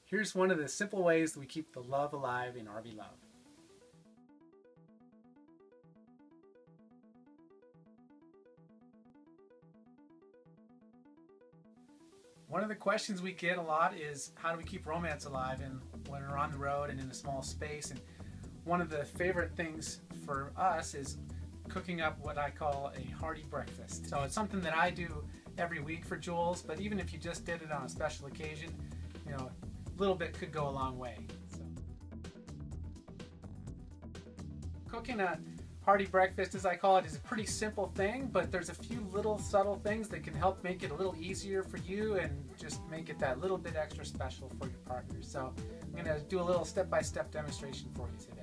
Here's one of the simple ways that we keep the love alive in RV Love. One of the questions we get a lot is, how do we keep romance alive when we're on the road and in a small space? And one of the favorite things for us is cooking up what I call a hearty breakfast. So it's something that I do every week for Jules, but even if you just did it on a special occasion, you know, a little bit could go a long way. So, cooking a hearty breakfast, as I call it, is a pretty simple thing, but there's a few little subtle things that can help make it a little easier for you and just make it that little bit extra special for your partner. So I'm going to do a little step-by-step demonstration for you today.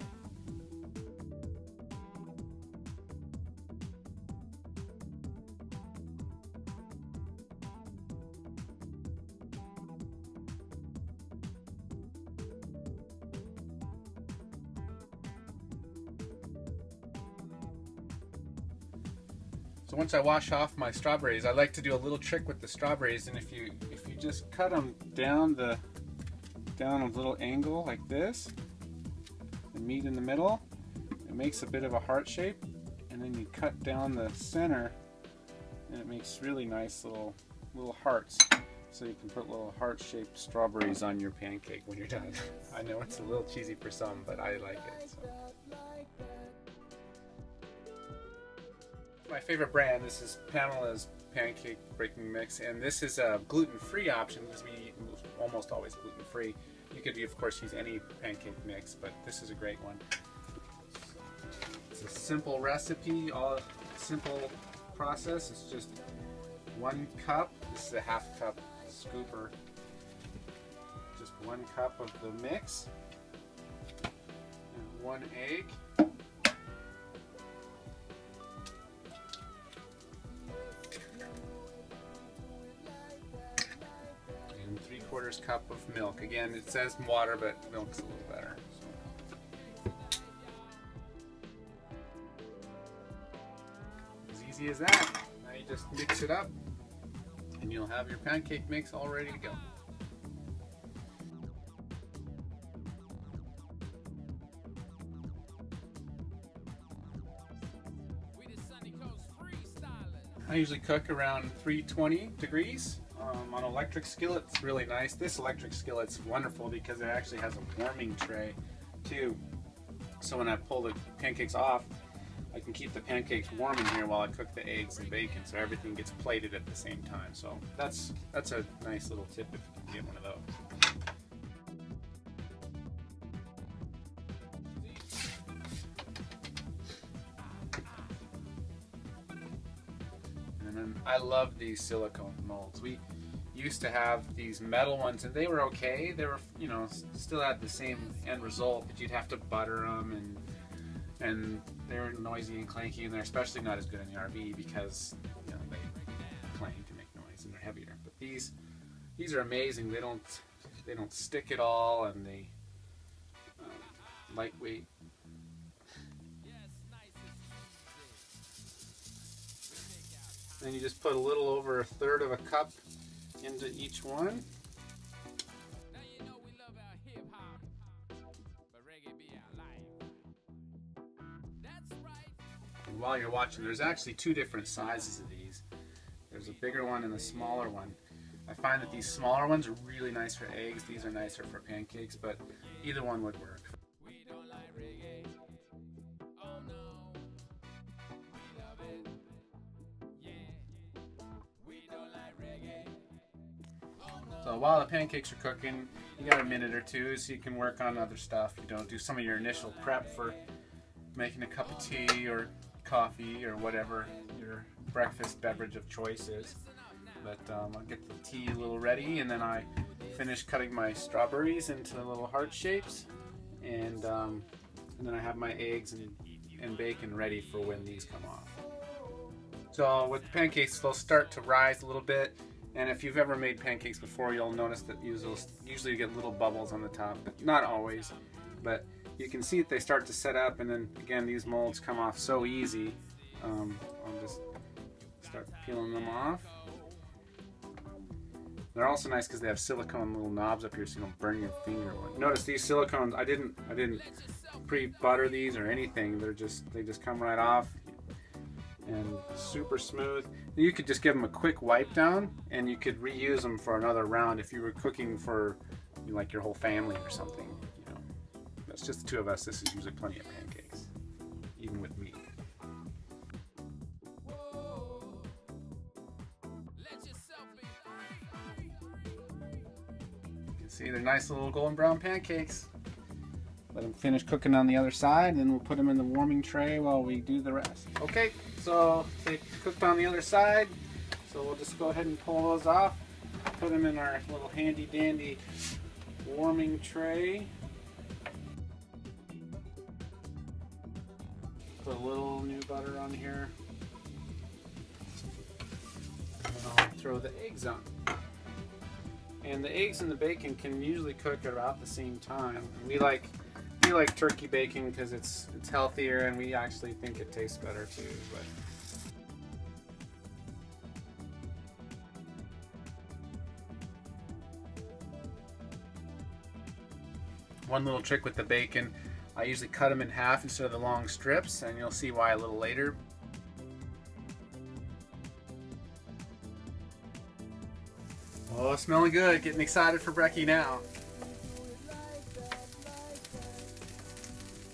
So once I wash off my strawberries, I like to do a little trick with the strawberries, and if you just cut them down a little angle like this, the meat in the middle, it makes a bit of a heart shape, and then you cut down the center, and it makes really nice little hearts. So you can put little heart-shaped strawberries on your pancake when you're done. I know it's a little cheesy for some, but I like it. So. My favorite brand, this is Pamela's pancake breaking mix, and this is a gluten-free option because we eat almost always gluten-free. You could of course use any pancake mix, but this is a great one. It's a simple recipe, all simple process. It's just 1 cup. This is a ½ cup scooper. Just 1 cup of the mix and 1 egg. And 3/4 cup of milk. Again, it says water, but milk's a little better. So. As easy as that. Now you just mix it up, and you'll have your pancake mix all ready to go. I usually cook around 320 degrees on an electric skillet. It's really nice. This electric skillet's wonderful because it actually has a warming tray too. So when I pull the pancakes off, I can keep the pancakes warm in here while I cook the eggs and bacon, so everything gets plated at the same time. So that's a nice little tip if you can get one of those. And then I love these silicone molds. We used to have these metal ones, and they were okay. They were, you know, still had the same end result, but you'd have to butter them, and they're noisy and clanky, and they're especially not as good in the RV because, you know, they clank and make noise, and they're heavier. But these are amazing. They don't stick at all, and they lightweight. Then you just put a little over 1/3 of a cup into each one. And while you're watching, there's actually 2 different sizes of these. There's a bigger one and a smaller one. I find that these smaller ones are really nice for eggs. These are nicer for pancakes, but either one would work. So while the pancakes are cooking, you got a minute or 2 so you can work on other stuff. You don't do some of your initial prep for making a cup of tea or coffee or whatever your breakfast beverage of choice is. But I'll get the tea a little ready, and then I finish cutting my strawberries into little heart shapes, and then I have my eggs and bacon ready for when these come off. So with the pancakes, they'll start to rise a little bit. And if you've ever made pancakes before, you'll notice that usually you get little bubbles on the top. Not always, but you can see that they start to set up, and then again, these molds come off so easy. I'll just start peeling them off. They're also nice because they have silicone little knobs up here so you don't burn your finger. Notice these silicones, I didn't pre-butter these or anything. They just come right off and super smooth. You could just give them a quick wipe down and you could reuse them for another round if you were cooking for like your whole family or something. You know, that's just the two of us. This is usually plenty of pancakes, even with me. See, they're nice little golden brown pancakes. Let them finish cooking on the other side, and then we'll put them in the warming tray while we do the rest. Okay, so they cooked on the other side, so we'll just go ahead and pull those off. Put them in our little handy dandy warming tray. Put a little new butter on here. And I'll throw the eggs on. And the eggs and the bacon can usually cook at about the same time. We like turkey bacon because it's healthier, and we actually think it tastes better too. But one little trick with the bacon, I usually cut them in half instead of the long strips, and you'll see why a little later. Oh, smelling good. Getting excited for brekkie now.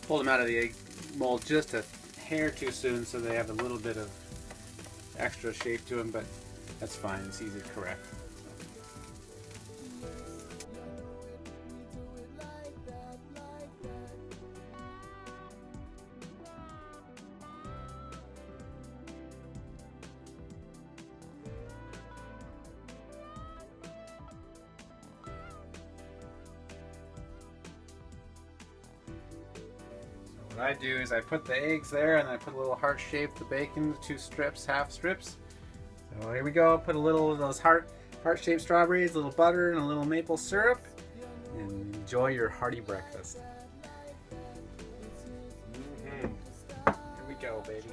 Pulled them out of the egg mold just a hair too soon, so they have a little bit of extra shape to them, but that's fine. It's easy to correct. What I do is I put the eggs there, and I put a little heart-shaped the bacon, 2 strips, half strips. So here we go. Put a little of those heart-shaped strawberries, a little butter, and a little maple syrup, and enjoy your hearty breakfast. Here we go, baby.